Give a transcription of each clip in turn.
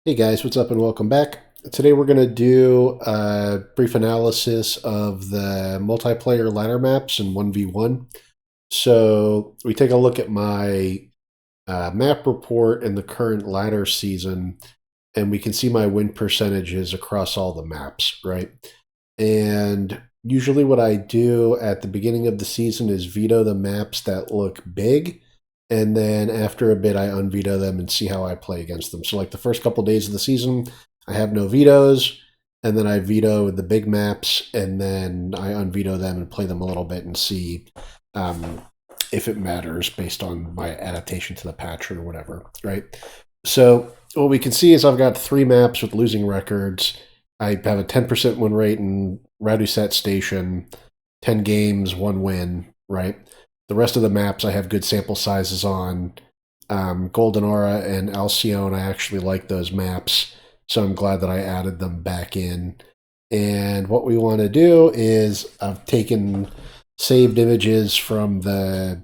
Hey guys, what's up and welcome back. Today we're going to do a brief analysis of the multiplayer ladder maps in 1v1. So we take a look at my map report in the current ladder season, and we can see my win percentages across all the maps, right? And usually what I do at the beginning of the season is veto the maps that look big, and then after a bit I unveto them and see how I play against them. So like the first couple of days of the season, I have no vetoes, and then I veto the big maps, and then I unveto them and play them a little bit and see um, if it matters based on my adaptation to the patch or whatever, right? So what we can see is I've got 3 maps with losing records. I have a 10% win rate in Radusat Station, 10 games, 1 win, right? The rest of the maps I have good sample sizes on. Golden Aura and Alcyone, I actually like those maps, so I'm glad that I added them back in. And what we want to do is I've taken saved images from the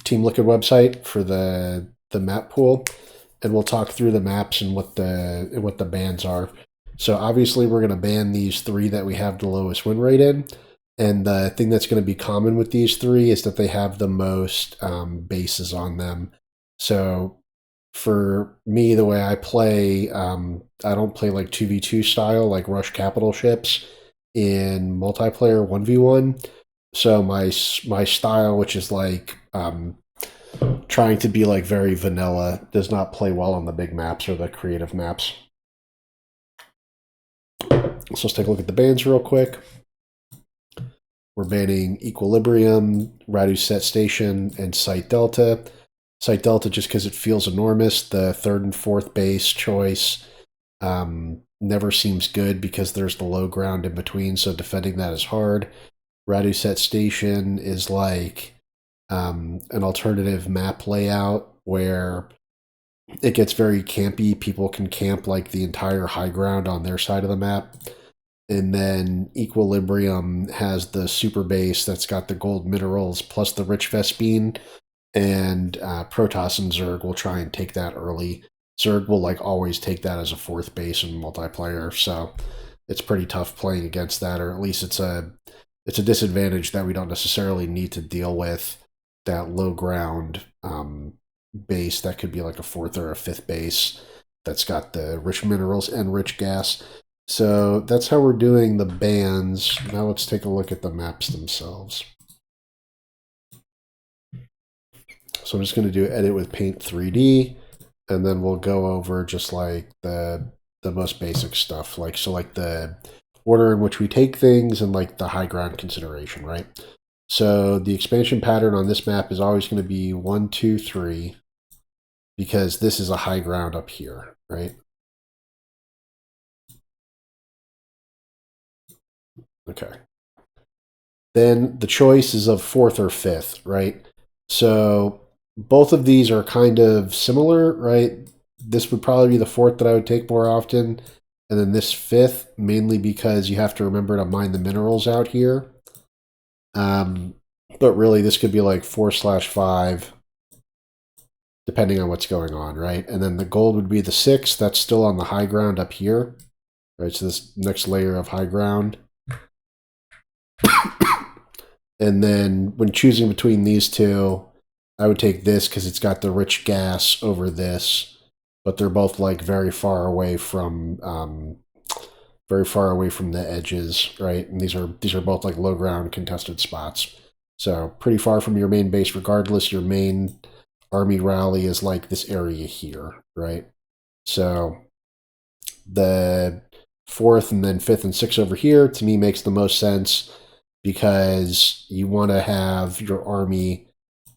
Team Liquid website for the map pool, and we'll talk through the maps and what the bans are. So obviously we're going to ban these 3 that we have the lowest win rate in. And the thing that's going to be common with these 3 is that they have the most bases on them. So for me, the way I play, I don't play like 2v2 style, like rush capital ships in multiplayer 1v1. So my style, which is like trying to be like very vanilla, does not play well on the big maps or the creative maps. So let's take a look at the bans real quick. We're banning Equilibrium, Radusat Station, and Site Delta. Site Delta just because it feels enormous. The 3rd and 4th base choice never seems good because there's the low ground in between, so defending that is hard. Radusat Station is like an alternative map layout where it gets very campy. People can camp like the entire high ground on their side of the map. And then Equilibrium has the super base that's got the gold minerals plus the rich Vespine. And Protoss and Zerg will try and take that early. Zerg will like always take that as a 4th base in multiplayer, so it's pretty tough playing against that, or at least it's a disadvantage that we don't necessarily need to deal with. That low ground base that could be like a 4th or a 5th base that's got the rich minerals and rich gas. So that's how we're doing the bans. Now let's take a look at the maps themselves. So I'm just going to do edit with Paint 3D, and then we'll go over just like the most basic stuff, like so like the order in which we take things and like the high ground consideration, right? So the expansion pattern on this map is always going to be 1, 2, 3, because this is a high ground up here, right? Okay. Then the choice is of 4th or 5th, right? So both of these are kind of similar, right? This would probably be the 4th that I would take more often, and then this 5th, mainly because you have to remember to mine the minerals out here. But really, this could be like 4/5, depending on what's going on, right? And then the gold would be the 6th. That's still on the high ground up here, right? So this next layer of high ground. And then when choosing between these 2, I would take this because it's got the rich gas over this, but they're both like very far away from the edges, right? And these are both like low ground contested spots, so pretty far from your main base. Regardless, your main army rally is like this area here, right? So the 4th and then 5th and 6th over here to me makes the most sense, because you want to have your army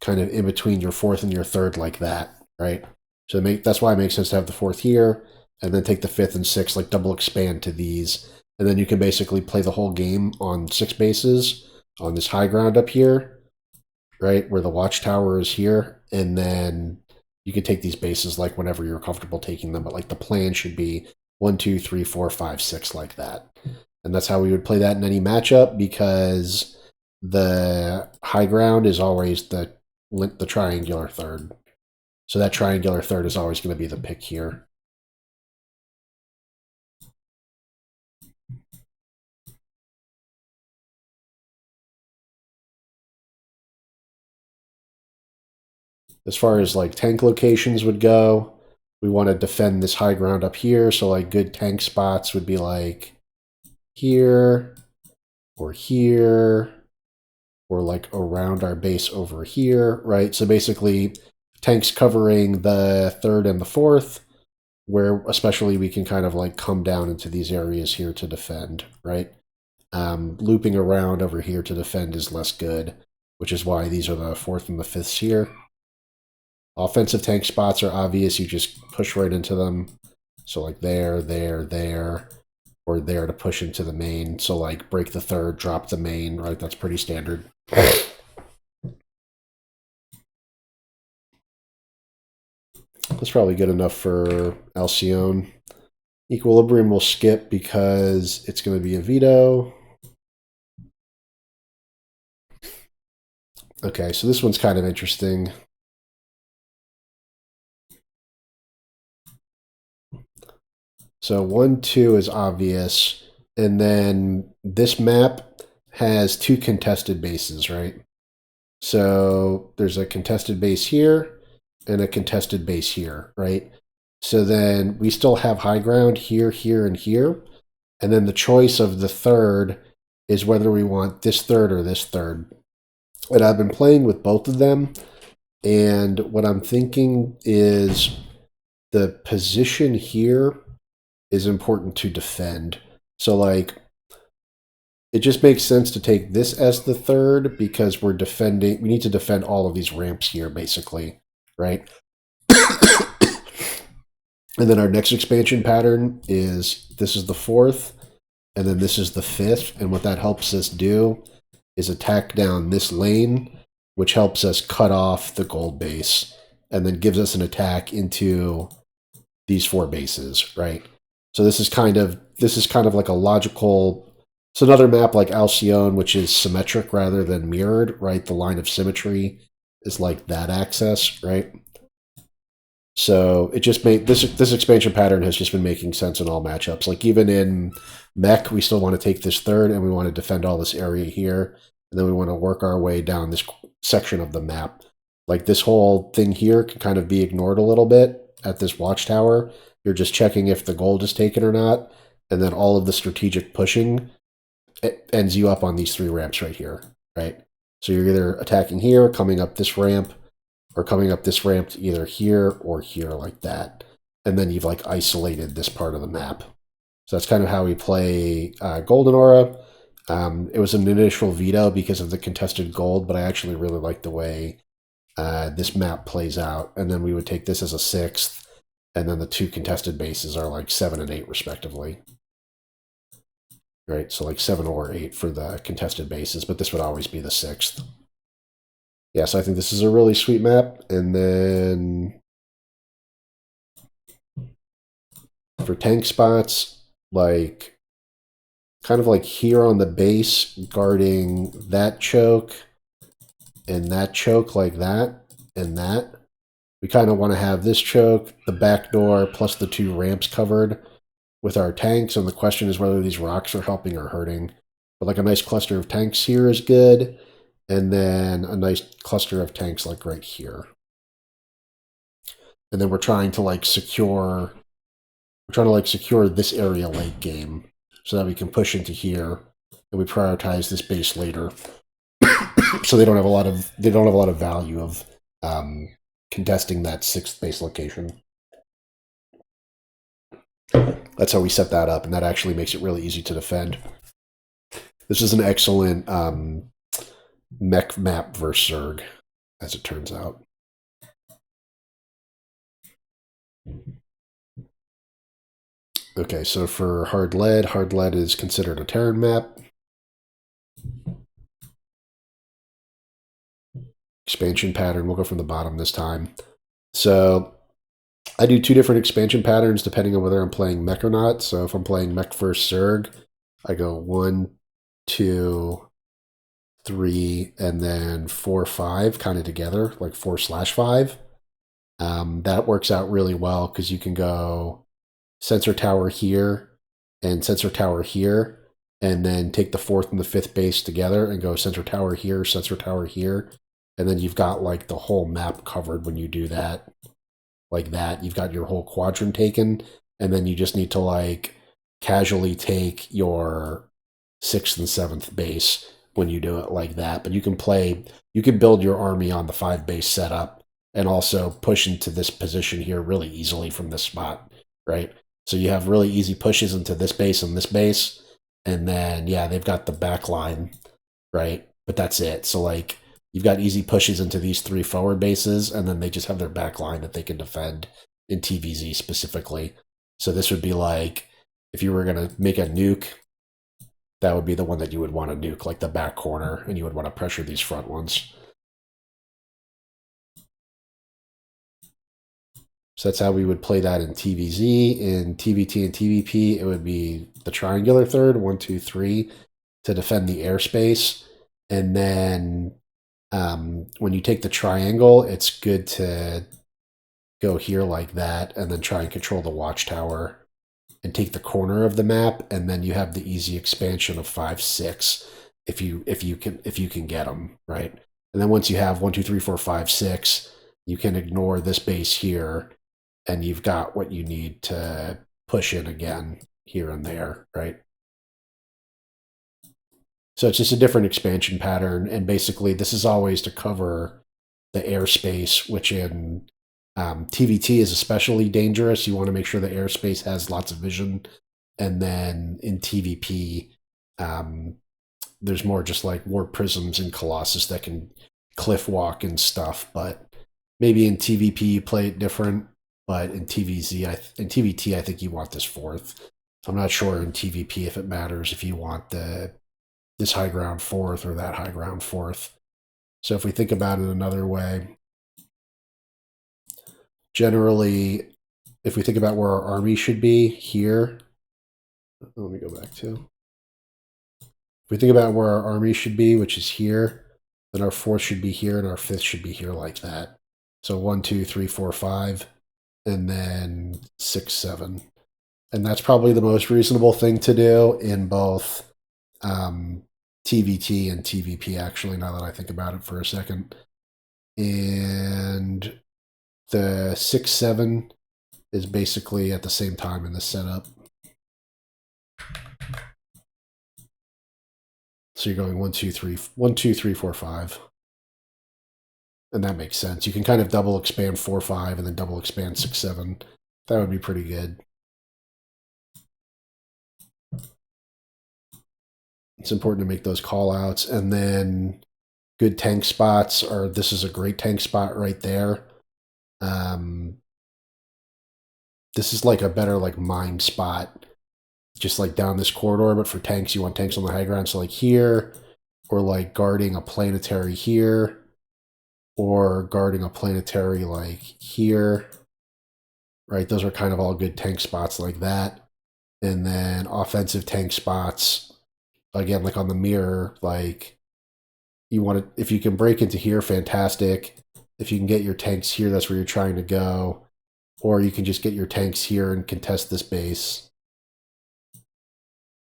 kind of in between your 4th and your 3rd like that, right? So that's why it makes sense to have the 4th here, and then take the 5th and 6th, like double expand to these, and then you can basically play the whole game on 6 bases on this high ground up here, right, where the watchtower is here, and then you can take these bases like whenever you're comfortable taking them, but like the plan should be 1, 2, 3, 4, 5, 6 like that. And that's how we would play that in any matchup, because the high ground is always the triangular 3rd. So that triangular 3rd is always going to be the pick here. As far as like tank locations would go, we want to defend this high ground up here. So like good tank spots would be like here or here or like around our base over here, right? So basically tanks covering the third and the fourth, where especially we can kind of like come down into these areas here to defend, right? Looping around over here to defend is less good, which is why these are the fourth and the fifths here. Offensive tank spots are obvious. You just push right into them. So like there, or there to push into the main. So like break the third, drop the main, right? That's pretty standard. That's probably good enough for Alcyone. Equilibrium will skip because it's going to be a veto. Okay, so this one's kind of interesting. So 1, 2 is obvious. And then this map has 2 contested bases, right? So there's a contested base here and a contested base here, right? So then we still have high ground here, here, and here. And then the choice of the third is whether we want this third or this third. And I've been playing with both of them. And what I'm thinking is the position here is important to defend. So like, it just makes sense to take this as the third because we're defending, we need to defend all of these ramps here basically, right? And then our next expansion pattern is, this is the fourth, and then this is the fifth. And what that helps us do is attack down this lane, which helps us cut off the gold base and then gives us an attack into these 4 bases, right? So this is kind of like a logical. It's another map like Alcyone, which is symmetric rather than mirrored, right? The line of symmetry is like that axis, right? So it just made this expansion pattern has just been making sense in all matchups. Like even in mech, we still want to take this third and we want to defend all this area here, and then we want to work our way down this section of the map. Like this whole thing here can kind of be ignored a little bit at this watchtower. You're just checking if the gold is taken or not, and then all of the strategic pushing ends you up on these 3 ramps right here, right? So you're either attacking here, coming up this ramp, or coming up this ramp to either here or here like that. And then you've like isolated this part of the map. So that's kind of how we play Golden Aura. It was an initial veto because of the contested gold, but I actually really like the way this map plays out. And then we would take this as a 6th, and then the 2 contested bases are like 7 and 8 respectively. Right, so like 7 or 8 for the contested bases, but this would always be the 6th. Yeah, so I think this is a really sweet map. And then for tank spots, like kind of like here on the base, guarding that choke and that choke like that and that. We kind of want to have this choke, the back door, plus the 2 ramps covered with our tanks. And the question is whether these rocks are helping or hurting. But like a nice cluster of tanks here is good. And then a nice cluster of tanks like right here. And then we're trying to like secure this area late game so that we can push into here and we prioritize this base later. So they don't have a lot of value of contesting that 6th base location. That's how we set that up, and that actually makes it really easy to defend. This is an excellent mech map versus Zerg, as it turns out. Okay, so for hard lead is considered a Terran map. Expansion pattern, we'll go from the bottom this time. So I do 2 different expansion patterns depending on whether I'm playing mech or not. So if I'm playing mech versus Zerg, I go 1, 2, 3, and then 4, 5 kind of together, like 4/5. That works out really well because you can go sensor tower here and sensor tower here, and then take the 4th and the 5th base together and go sensor tower here, and then you've got like the whole map covered when you do that. Like that, you've got your whole quadrant taken, and then you just need to like casually take your sixth and seventh base when you do it like that. But you can build your army on the 5 base setup and also push into this position here really easily from this spot, right? So you have really easy pushes into this base and this base, and then yeah, they've got the back line, right? But that's it. So like you've got easy pushes into these 3 forward bases, and then they just have their back line that they can defend in TVZ specifically. So this would be like if you were going to make a nuke, that would be the one that you would want to nuke, like the back corner, and you would want to pressure these front ones. So that's how we would play that in TVZ. In TVT and TVP, it would be the triangular third, 1, 2, 3, to defend the airspace. And then when you take the triangle, it's good to go here like that, and then try and control the watchtower and take the corner of the map, and then you have the easy expansion of 5, 6 if you can get them right. And then once you have 1, 2, 3, 4, 5, 6, you can ignore this base here, and you've got what you need to push in again here and there, right? So it's just a different expansion pattern, and basically this is always to cover the airspace, which in TVT is especially dangerous. You want to make sure the airspace has lots of vision, and then in TVP, there's more just like war prisms and Colossus that can cliff walk and stuff. But maybe in TVP you play it different. But in in TVT, I think you want this fourth. I'm not sure in TVP if it matters if you want this high ground fourth or that high ground fourth. So if we think about it another way, generally, if we think about where our army should be here, let me go back to. If we think about where our army should be, which is here, then our fourth should be here and our fifth should be here like that. So 1, 2, 3, 4, 5, and then 6, 7. And that's probably the most reasonable thing to do in both TVT and TVP, actually, now that I think about it for a second. And the 6, 7 is basically at the same time in this setup. So you're going 1, 2, 3, 1, 2, 3, 4, 5. And that makes sense. You can kind of double expand 4, 5 and then double expand 6, 7. That would be pretty good. It's important to make those call outs. And then good tank spots are, this is a great tank spot right there. This is like a better like mine spot, just like down this corridor. But for tanks, you want tanks on the high ground. So like here, or like guarding a planetary here, or guarding a planetary like here, right? Those are kind of all good tank spots like that. And then offensive tank spots, again, like on the mirror, like you want to, if you can break into here, fantastic. If you can get your tanks here, that's where you're trying to go. Or you can just get your tanks here and contest this base,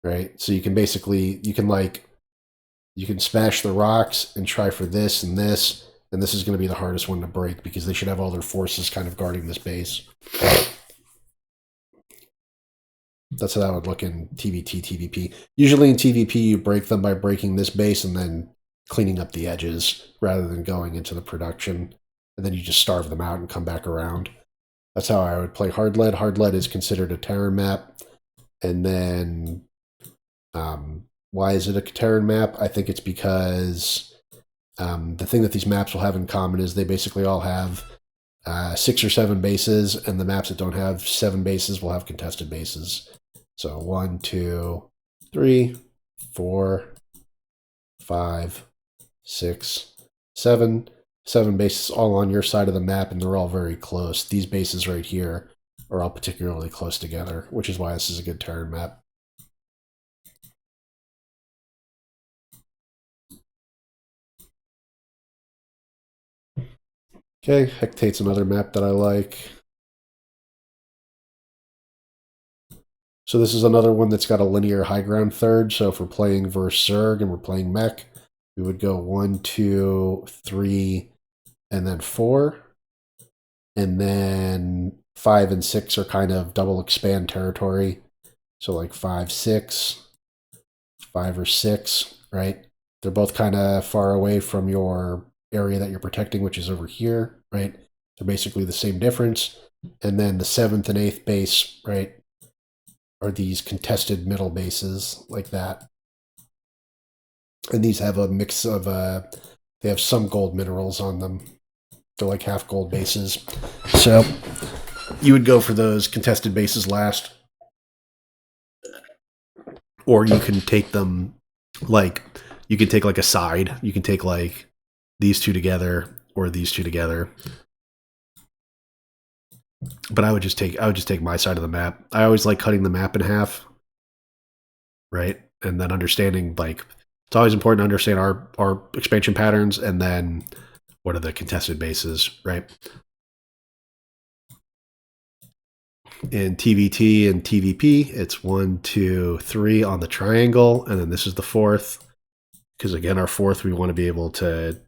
right? So you can basically, you can smash the rocks and try for this, and this is going to be the hardest one to break because they should have all their forces kind of guarding this base. That's how that would look in TVT, TVP. Usually in TVP, you break them by breaking this base and then cleaning up the edges rather than going into the production. And then you just starve them out and come back around. That's how I would play Hard Lead. Hard Lead is considered a Terran map. And then why is it a Terran map? I think it's because the thing that these maps will have in common is they basically all have 6 or 7 bases, and the maps that don't have 7 bases will have contested bases. So 1, 2, 3, 4, 5, 6, 7. 7 bases all on your side of the map, and they're all very close. These bases right here are all particularly close together, which is why this is a good Terran map. Okay, Hectate's another map that I like. So this is another one that's got a linear high ground third. So if we're playing versus Zerg and we're playing mech, we would go 1, 2, 3, and then 4. And then 5 and 6 are kind of double expand territory. So like 5, 6, 5 or 6, right? They're both kind of far away from your area that you're protecting, which is over here, right? They're basically the same difference. And then the 7th and 8th base, right, are these contested middle bases like that. And these have a mix of, they have some gold minerals on them. They're like half gold bases. So you would go for those contested bases last. Or you can take them like, you can take like a side. You can take like these two together or these two together. But I would just take my side of the map. I always like cutting the map in half, right? And then understanding, like, it's always important to understand our expansion patterns and then what are the contested bases, right? In TVT and TVP, it's 1, 2, 3 on the triangle, and then this is the 4th. Because again, our 4th, we want to be able to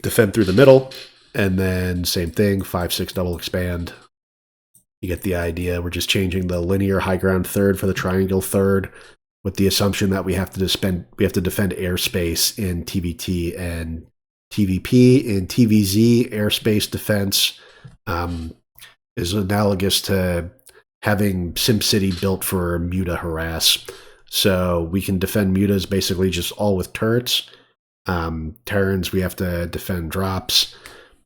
defend through the middle, and then same thing, 5, 6 double expand. You get the idea. We're just changing the linear high ground 3rd for the triangle 3rd, with the assumption that we have to defend airspace in TVT and TVP. In TVZ, airspace defense is analogous to having SimCity built for Muta harass. So we can defend mutas basically just all with turrets. Terrans, we have to defend drops.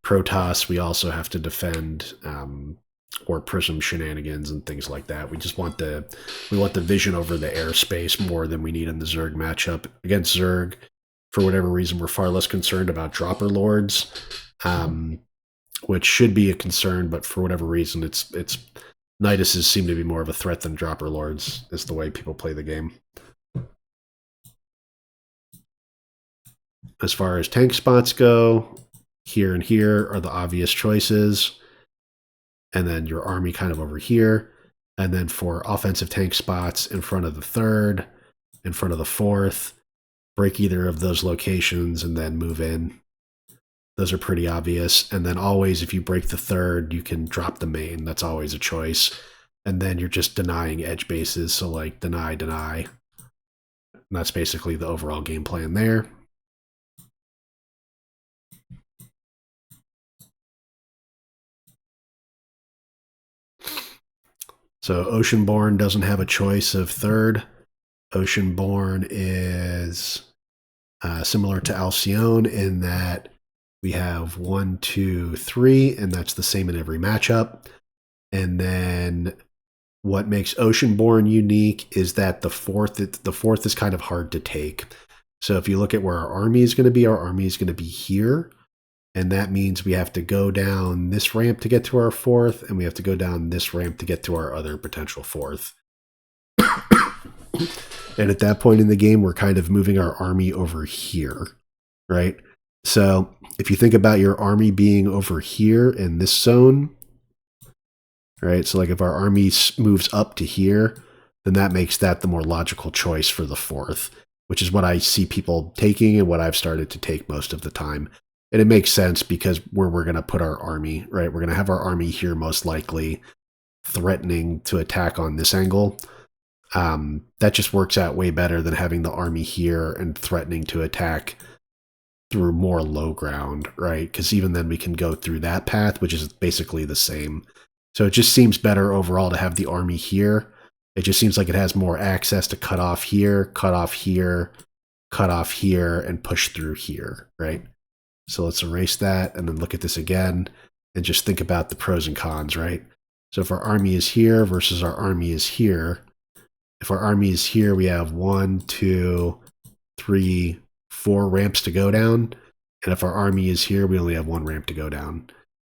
Protoss, we also have to defend or prism shenanigans and things like that. We just want the vision over the airspace more than we need in the Zerg matchup. Against Zerg, for whatever reason, we're far less concerned about dropper lords, which should be a concern, but for whatever reason, it's Niduses seem to be more of a threat than dropper lords, is the way people play the game. As far as tank spots go, here and here are the obvious choices. And then your army kind of over here. And then for offensive tank spots in front of the 3rd, in front of the 4th, break either of those locations and then move in. Those are pretty obvious. And then always, if you break the 3rd, you can drop the main. That's always a choice. And then you're just denying edge bases. So like deny, deny. And that's basically the overall game plan there. So Oceanborn doesn't have a choice of 3rd. Oceanborn is similar to Alcyone in that we have 1, 2, 3, and that's the same in every matchup. And then what makes Oceanborn unique is that the 4th is kind of hard to take. So if you look at where our army is going to be, our army is going to be here. And that means we have to go down this ramp to get to our 4th, and we have to go down this ramp to get to our other potential 4th. And at that point in the game, we're kind of moving our army over here, right? So if you think about your army being over here in this zone, right? So like if our army moves up to here, then that makes that the more logical choice for the 4th, which is what I see people taking and what I've started to take most of the time. And it makes sense because where we're going to put our army, right? We're going to have our army here most likely, threatening to attack on this angle. That just works out way better than having the army here and threatening to attack through more low ground, right? Because even then we can go through that path, which is basically the same. So it just seems better overall to have the army here. It just seems like it has more access to cut off here, cut off here, cut off here, and push through here, right? So let's erase that and then look at this again and just think about the pros and cons, right? So if our army is here versus our army is here, if our army is here, we have 1, 2, 3, 4 ramps to go down. And if our army is here, we only have 1 ramp to go down.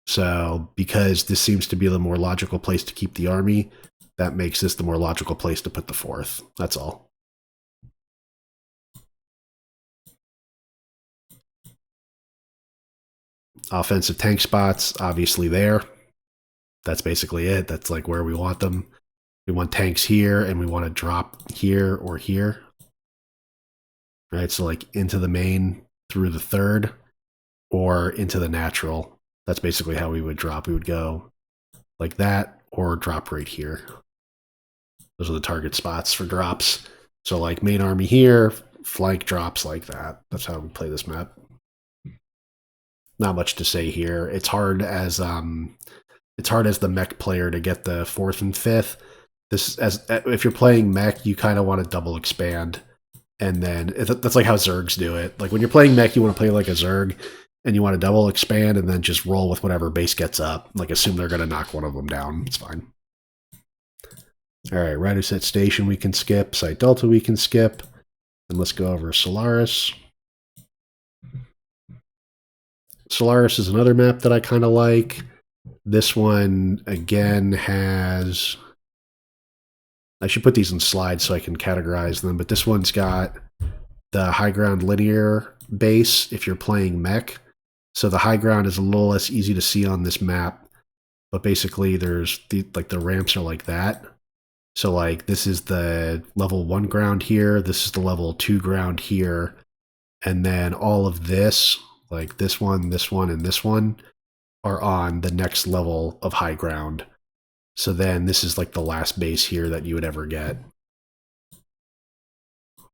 So because this seems to be the more logical place to keep the army, that makes this the more logical place to put the 4th. That's all. Offensive tank spots, obviously there. That's basically it. That's like where we want them. We want tanks here, and we want to drop here or here. right? So like into the main through the third or into the natural. That's basically how we would drop. We would go like that or drop right here. Those are the target spots for drops. So like main army here, flank drops like that. That's how we play this map. Not much to say here. It's hard as the mech player to get the fourth and fifth. This as if you're playing mech, you kind of want to double expand, and then that's like how Zergs do it. Like when you're playing mech, you want to play like a Zerg, and you want to double expand, and then just roll with whatever base gets up. Like assume they're going to knock one of them down. It's fine. All right, Rider Set Station we can skip. Site Delta we can skip. And let's go over Solaris. Solaris is another map that I kind of like. This one, again, has... I should put these in slides so I can categorize them, but this one's got the high ground linear base if you're playing mech. So the high ground is a little less easy to see on this map, but basically there's the ramps are like that. So like this is the level 1 ground here, this is the level 2 ground here, and then all of this, like this one, and this one, are on the next level of high ground. So then this is like the last base here that you would ever get.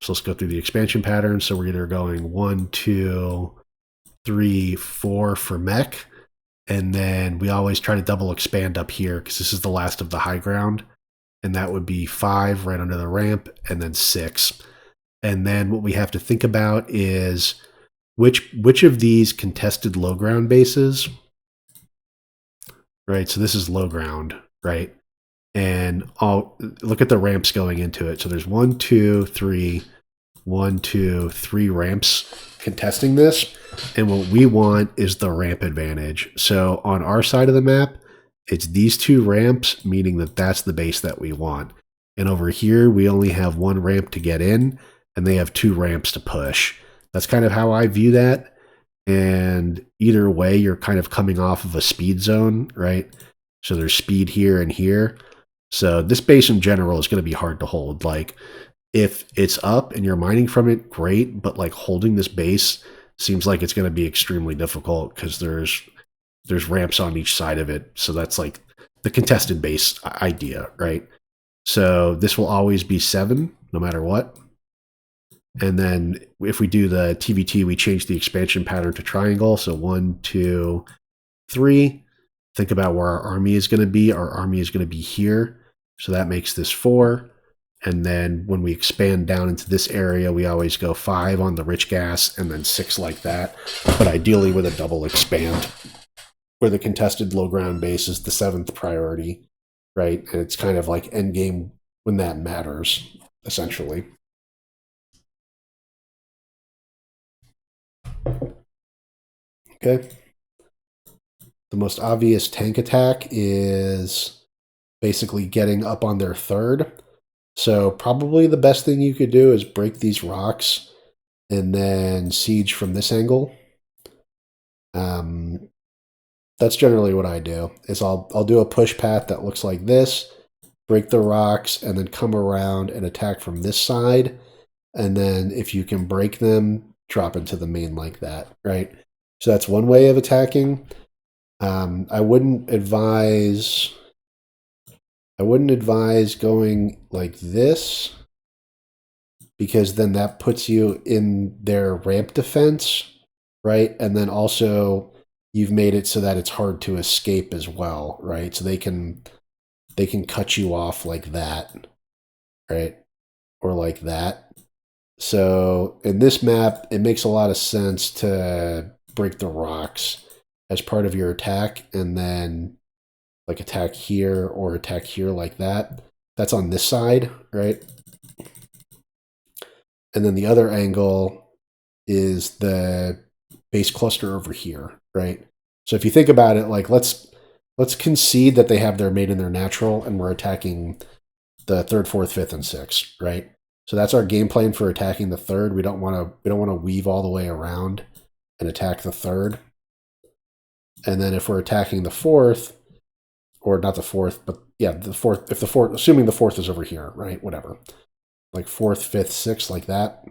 So let's go through the expansion pattern. So we're either going 1, 2, 3, 4 for mech, and then we always try to double expand up here because this is the last of the high ground. And that would be 5 right under the ramp, and then 6. And then what we have to think about is which of these contested low ground bases, right? So this is low ground, right? And I'll look at the ramps going into it. So there's 1, 2, 3, 1, 2, 3 ramps contesting this. And what we want is the ramp advantage. So on our side of the map, it's these 2 ramps, meaning that that's the base that we want. And over here, we only have 1 ramp to get in, and they have 2 ramps to push. That's kind of how I view that. And either way, you're kind of coming off of a speed zone, right? So there's speed here and here. So this base in general is going to be hard to hold. Like if it's up and you're mining from it, great. But like holding this base seems like it's going to be extremely difficult because there's ramps on each side of it. So that's like the contested base idea, right? So this will always be 7 no matter what. And then if we do the TVT, we change the expansion pattern to triangle. So 1, 2, 3. Think about where our army is going to be. Our army is going to be here. So that makes this 4. And then when we expand down into this area, we always go 5 on the rich gas and then 6 like that. But ideally with a double expand, where the contested low ground base is the 7th priority, right? And it's kind of like end game when that matters, essentially. Okay. The most obvious tank attack is basically getting up on their 3rd. So probably the best thing you could do is break these rocks and then siege from this angle. That's generally what I do. Is I'll do a push path that looks like this, break the rocks, and then come around and attack from this side. And then if you can break them, drop into the main like that, right? So that's one way of attacking. I wouldn't advise going like this, because then that puts you in their ramp defense, right? And then also you've made it so that it's hard to escape as well, right? So they can cut you off like that, right? Or like that. So in this map, it makes a lot of sense to break the rocks as part of your attack, and then like attack here or attack here like that. That's on this side, right? And then the other angle is the base cluster over here, right? So if you think about it, like let's concede that they have their mate in their natural, and we're attacking the 3rd, 4th, 5th, and 6th, right? So that's our game plan for attacking the 3rd. We don't want to weave all the way around and attack the 3rd. And then if we're attacking the 4th, or not the 4th, but yeah, the 4th, if the 4th, assuming the 4th is over here, right? Whatever. Like 4th, 5th, 6th, like that.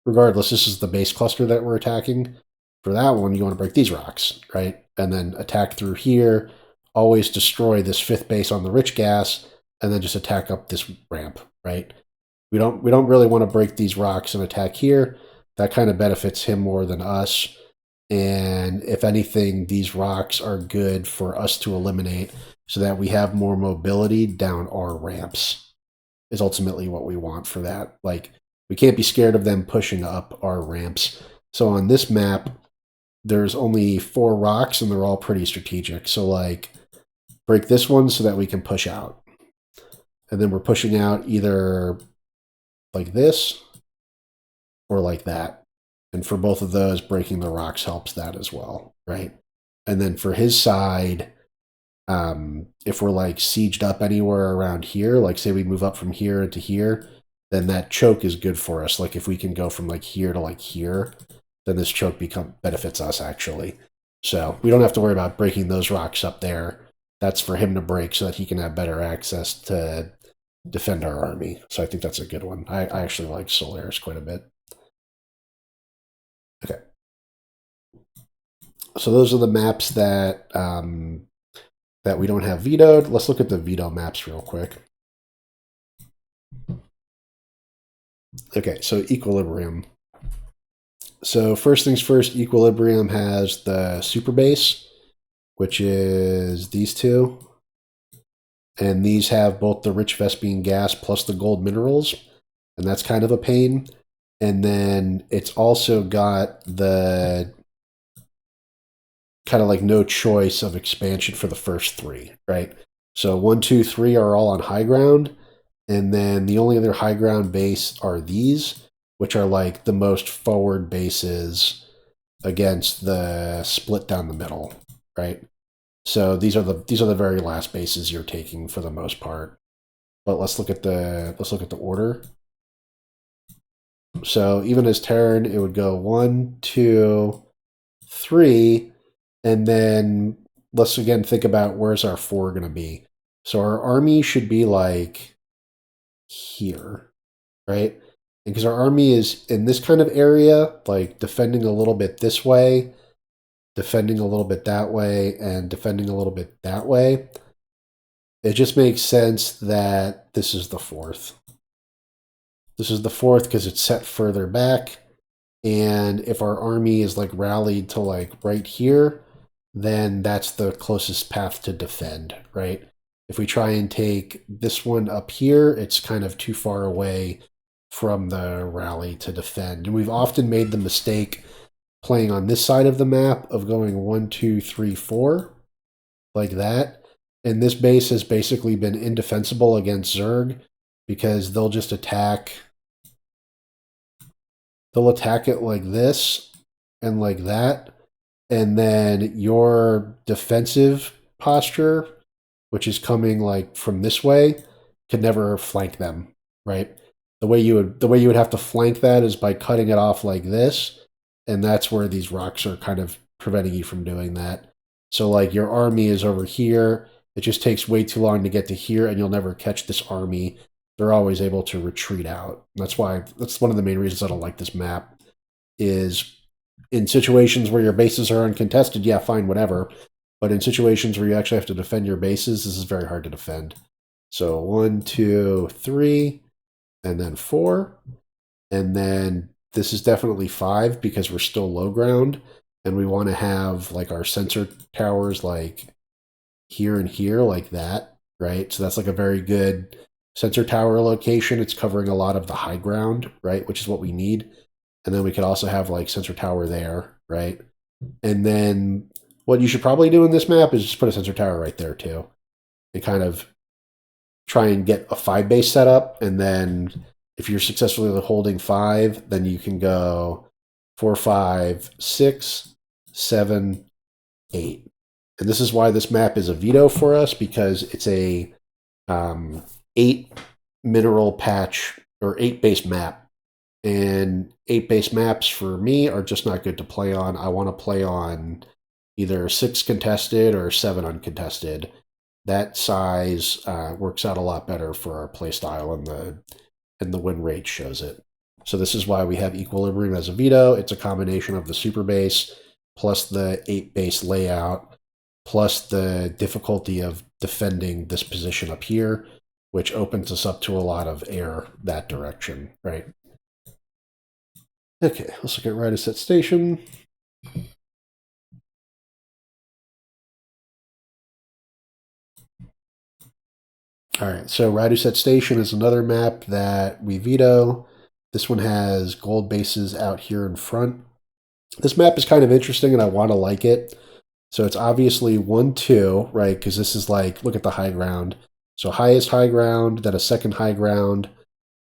regardless, this is the base cluster that we're attacking. For that one, you want to break these rocks, right? And then attack through here, always destroy this fifth base on the rich gas, and then just attack up this ramp, right? We don't really want to break these rocks and attack here. That kind of benefits him more than us. And if anything, these rocks are good for us to eliminate so that we have more mobility down our ramps, is ultimately what we want for that. Like, we can't be scared of them pushing up our ramps. So on this map, there's only 4 rocks and they're all pretty strategic. So like, break this one so that we can push out. And then we're pushing out either like this or like that. And for both of those, breaking the rocks helps that as well, right? And then for his side, if we're like sieged up anywhere around here, like say we move up from here to here, then that choke is good for us. Like if we can go from like here to like here, then this choke benefits us actually. So we don't have to worry about breaking those rocks up there. That's for him to break so that he can have better access to defend our army. So I think that's a good one. I actually like Solaris quite a bit. Okay. So those are the maps that that we don't have vetoed. Let's look at the veto maps real quick. Okay, so Equilibrium. So first things first, Equilibrium has the super base, which is these two. And these have both the rich Vespine gas plus the gold minerals. And that's kind of a pain. And then it's also got the kind of like no choice of expansion for the first 3, right? So 1, 2, 3 are all on high ground. And then the only other high ground base are these, which are like the most forward bases against the split down the middle, right? So these are the very last bases you're taking for the most part. But let's look at the order. So even as Terran, it would go 1, 2, 3, and then let's again think about where's our 4 going to be. So our army should be like here, right? And because our army is in this kind of area, like defending a little bit this way, defending a little bit that way, and defending a little bit that way, it just makes sense that this is the 4th. This is the 4th because it's set further back. And if our army is like rallied to like right here, then that's the closest path to defend, right? If we try and take this one up here, it's kind of too far away from the rally to defend. And we've often made the mistake playing on this side of the map of going 1, 2, 3, 4, like that. And this base has basically been indefensible against Zerg because they'll just attack. They'll attack it like this and like that. And then your defensive posture, which is coming like from this way, could never flank them, right? The way you would have to flank that is by cutting it off like this, and that's where these rocks are kind of preventing you from doing that. So like your army is over here, it just takes way too long to get to here, and you'll never catch this army. They're always able to retreat out. That's one of the main reasons I don't like this map, is in situations where your bases are uncontested, yeah, fine, whatever. But in situations where you actually have to defend your bases, this is very hard to defend. So 1, 2, 3, and then 4. And then this is definitely 5 because we're still low ground. And we want to have like our sensor towers like here and here like that, right? So that's like a very good sensor tower location. It's covering a lot of the high ground, right? Which is what we need. And then we could also have like sensor tower there, right? And then what you should probably do in this map is just put a sensor tower right there too. And kind of try and get a 5 base set up. And then if you're successfully holding 5, then you can go 4, 5, 6, 7, 8. And this is why this map is a veto for us, because it's a 8 mineral patch or 8 base map. And 8 base maps for me are just not good to play on. I want to play on either 6 contested or 7 uncontested. That size works out a lot better for our playstyle, and the win rate shows it. So this is why we have equilibrium as a veto. It's a combination of the super base plus the 8 base layout plus the difficulty of defending this position up here, which opens us up to a lot of air that direction, right? Okay, let's look at right as set station. All right, so Raduset Station is another map that we veto. This one has gold bases out here in front. This map is kind of interesting and I want to like it. So it's obviously 1, 2, right? Because this is like, look at the high ground. So highest high ground, then a second high ground,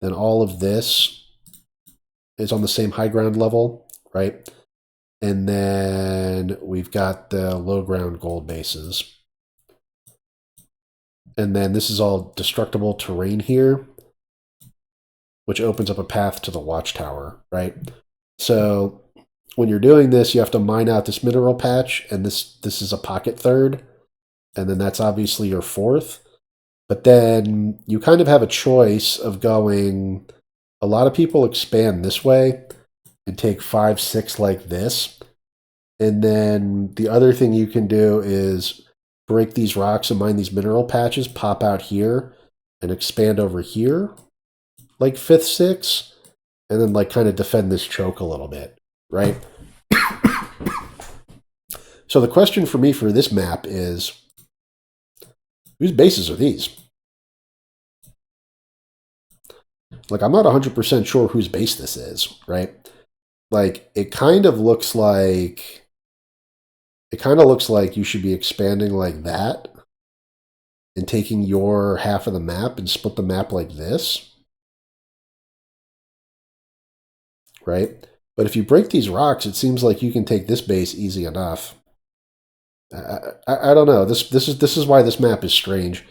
then all of this is on the same high ground level, right? And then we've got the low ground gold bases. And then this is all destructible terrain here, which opens up a path to the watchtower, right? So when you're doing this, you have to mine out this mineral patch, and this is a pocket third, and then that's obviously your fourth. But then you kind of have a choice of going. A lot of people expand this way and take 5, 6 like this. And then the other thing you can do is break these rocks and mine these mineral patches, pop out here, and expand over here, like 5th, 6th, and then like kind of defend this choke a little bit, right? So the question for me for this map is, whose bases are these? Like, I'm not 100% sure whose base this is, right? Like, it kind of looks like you should be expanding like that and taking your half of the map and split the map like this, right? But if you break these rocks, it seems like you can take this base easy enough. I don't know. This is why this map is strange.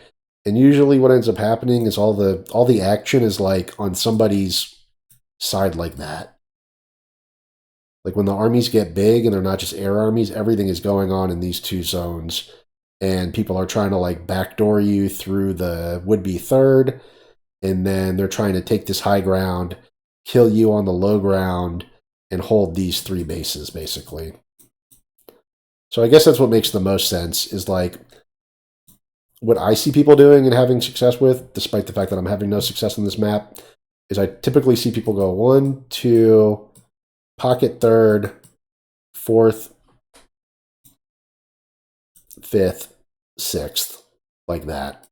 And usually what ends up happening is all the action is like on somebody's side like that. Like when the armies get big and they're not just air armies, everything is going on in these two zones. And people are trying to like backdoor you through the would-be third. And then they're trying to take this high ground, kill you on the low ground, and hold these 3 bases, basically. So I guess that's what makes the most sense, is like what I see people doing and having success with, despite the fact that I'm having no success in this map, is I typically see people go 1, 2, pocket third, 4th, 5th, 6th, like that.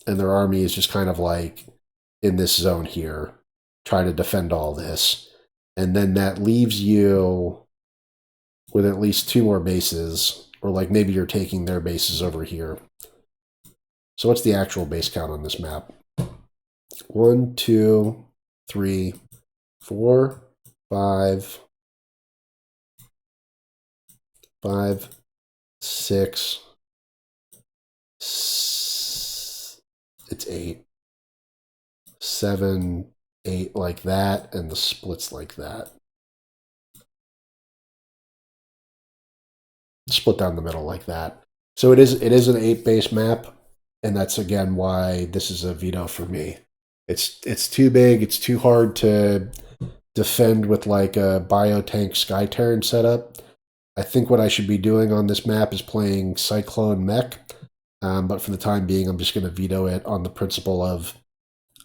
And their army is just kind of like in this zone here, trying to defend all this. And then that leaves you with at least 2 more bases, or like maybe you're taking their bases over here. So what's the actual base count on this map? 1, 2, 3, 4, 5, 5, 6. It's 8, 7, 8 like that, and the splits like that. Split down the middle like that. So it is an 8 base map, and that's again why this is a veto for me. It's too big. It's too hard to defend with like a biotank Sky Terran setup. I think what I should be doing on this map is playing Cyclone Mech, but for the time being, I'm just going to veto it on the principle of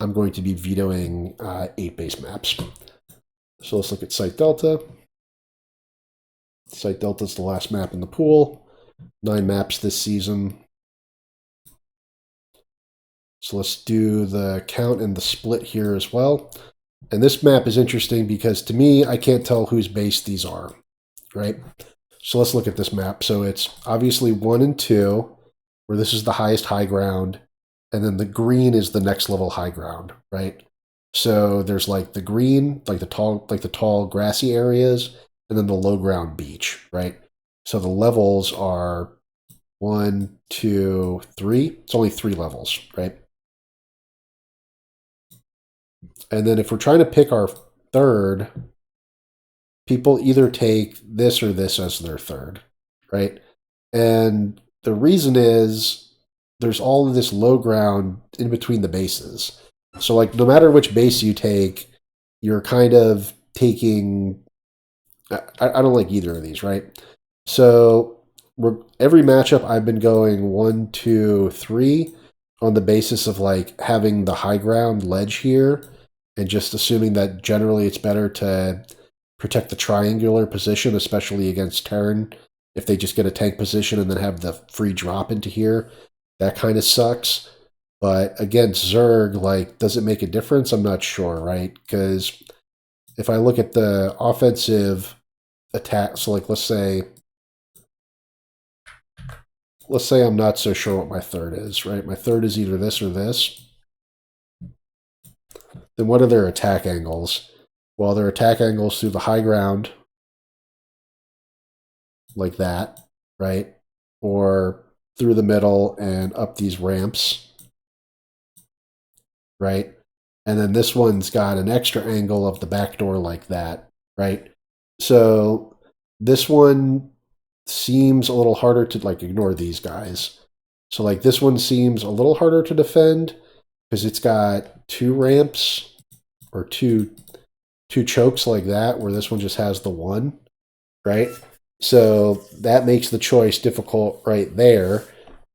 I'm going to be vetoing 8 base maps. So let's look at Site Delta. Site Delta is the last map in the pool. 9 maps this season. So let's do the count and the split here as well. And this map is interesting because to me, I can't tell whose base these are, right? So let's look at this map. So it's obviously 1 and 2, where this is the highest high ground, and then the green is the next level high ground, right? So there's like the green, like the tall grassy areas, and then the low ground beach, right? So the levels are 1, 2, 3. It's only 3 levels, right? And then if we're trying to pick our third, people either take this or this as their third, right? And the reason is there's all of this low ground in between the bases. So like no matter which base you take, you're kind of taking. I don't like either of these, right? So every matchup I've been going 1, 2, 3 on the basis of like having the high ground ledge here and just assuming that generally it's better to protect the triangular position, especially against Terran. If they just get a tank position and then have the free drop into here, that kind of sucks. But against Zerg, like, does it make a difference? I'm not sure, right? Because if I look at the offensive attack, so like let's say I'm not so sure what my third is, right? My third is either this or this. Then what are their attack angles? Well, their attack angles through the high ground, like that, right? Or through the middle and up these ramps, right? And then this one's got an extra angle of the back door like that, right? So this one seems a little harder to like ignore these guys. So like this one seems a little harder to defend because it's got two ramps or two chokes like that, where this one just has the one, right? So that makes the choice difficult right there.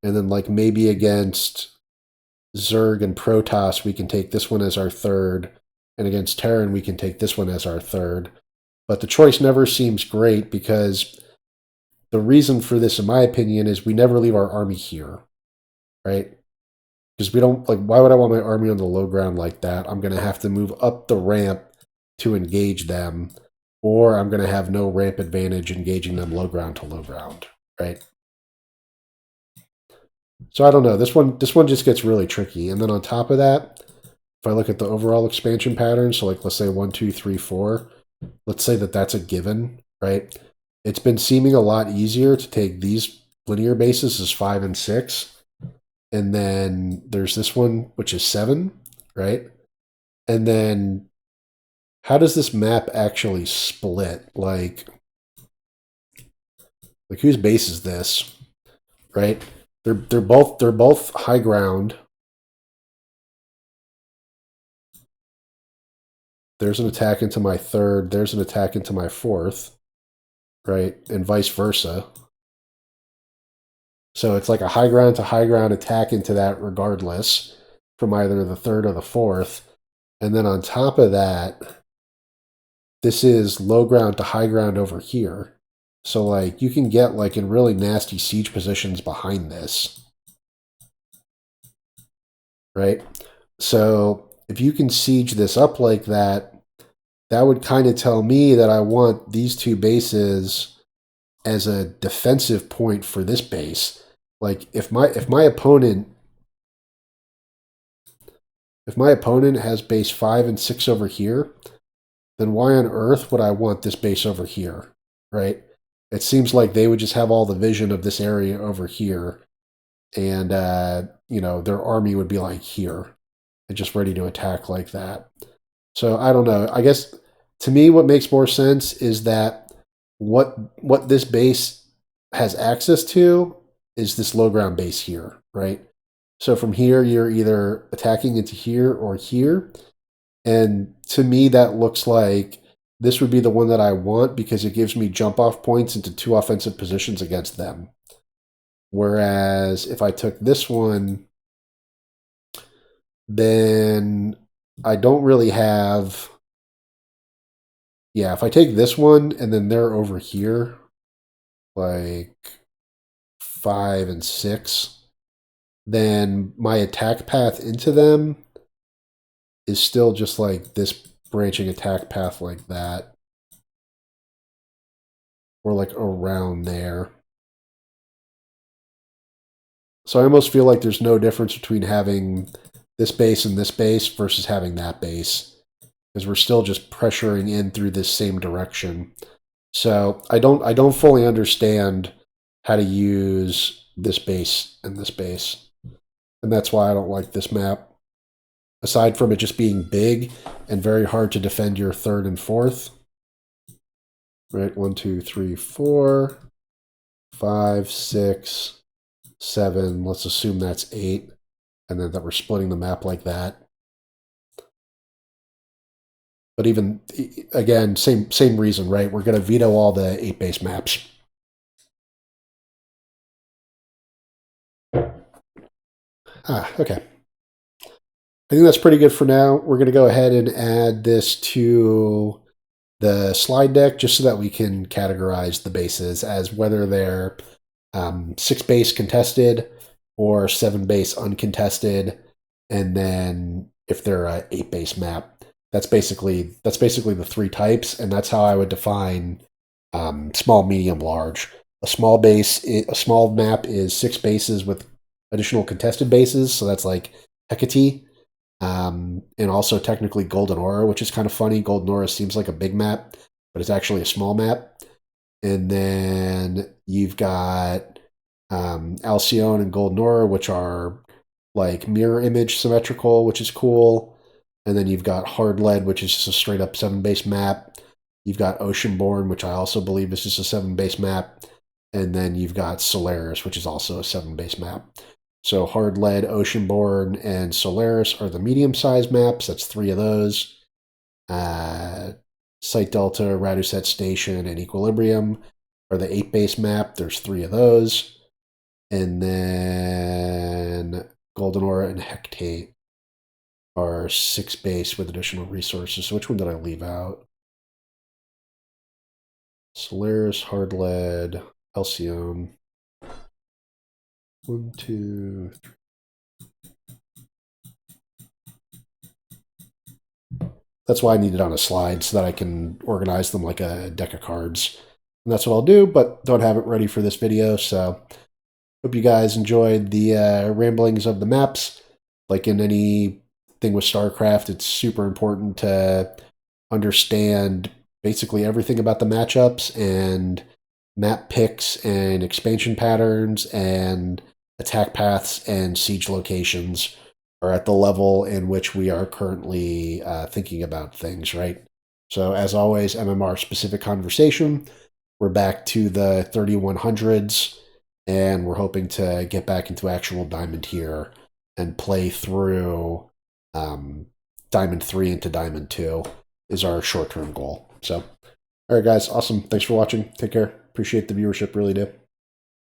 And then like maybe against Zerg and Protoss, we can take this one as our third, and against Terran, we can take this one as our third. But the choice never seems great because the reason for this, in my opinion, is we never leave our army here, right? Because we don't, like, why would I want my army on the low ground like that? I'm going to have to move up the ramp to engage them, or I'm going to have no ramp advantage engaging them low ground to low ground, right? So I don't know. This one just gets really tricky. And then on top of that, if I look at the overall expansion pattern, so like let's say 1, 2, 3, 4, let's say that that's a given, right? It's been seeming a lot easier to take these linear bases as 5 and 6, and then there's this one which is 7, right? And then how does this map actually split? Like whose base is this, right? They're both high ground. There's an attack into my third. There's an attack into my fourth, right? And vice versa. So it's like a high ground to high ground attack into that regardless from either the third or the fourth. And then on top of that, this is low ground to high ground over here. So like you can get like in really nasty siege positions behind this, right? So if you can siege this up like that, that would kind of tell me that I want these two bases as a defensive point for this base. Like if my opponent has base 5 and 6 over here, then why on earth would I want this base over here, right? It seems like they would just have all the vision of this area over here, and their army would be like here and just ready to attack like that. So I don't know. I guess to me, what makes more sense is that what this base has access to is this low ground base here, right? So from here, you're either attacking into here or here. And to me, that looks like this would be the one that I want because it gives me jump off points into two offensive positions against them. Whereas if I took this one, then I don't really have. Yeah, if I take this one and then they're over here, like 5 and 6, then my attack path into them is still just like this branching attack path like that. Or like around there. So I almost feel like there's no difference between having this base and this base versus having that base. Because we're still just pressuring in through this same direction. So I don't fully understand how to use this base and this base. And that's why I don't like this map. Aside from it just being big and very hard to defend your third and fourth. Right, 1, 2, 3, 4, 5, 6, 7. Let's assume that's 8. And then that we're splitting the map like that. But even again, same reason, right? We're going to veto all the 8 base maps. Okay. I think that's pretty good for now. We're going to go ahead and add this to the slide deck just so that we can categorize the bases as whether they're 6 base contested or 7 base uncontested, and then if they're a 8 base map. That's basically the 3 types, and that's how I would define small, medium, large. A small map is 6 bases with additional contested bases, so that's like Hecate, and also technically Golden Aura, which is kind of funny. Golden Aura seems like a big map, but it's actually a small map. And then you've got Alcyone and Golden Aura, which are like mirror image symmetrical, which is cool. And then you've got Hard Lead, which is just a straight up 7 base map. You've got Oceanborn, which I also believe is just a 7 base map. And then you've got Solaris, which is also a 7 base map. So Hard Lead, Oceanborn, and Solaris are the medium-sized maps. That's 3 of those. Site Delta, Radusat Station, and Equilibrium are the 8 base map. There's 3 of those. And then Golden Aura and Hecate are 6 base with additional resources. So which one did I leave out? Solaris, Hard Lead, Alcyone. 1, 2, 3. That's why I need it on a slide so that I can organize them like a deck of cards. And that's what I'll do, but don't have it ready for this video. So hope you guys enjoyed the ramblings of the maps. Like in anything with StarCraft, it's super important to understand basically everything about the matchups and map picks and expansion patterns and attack paths and siege locations are at the level in which we are currently thinking about things, right? So as always, MMR specific conversation. We're back to the 3100s, and we're hoping to get back into actual Diamond here and play through Diamond 3 into Diamond 2 is our short-term goal. So, all right, guys, awesome. Thanks for watching. Take care. Appreciate the viewership, really do.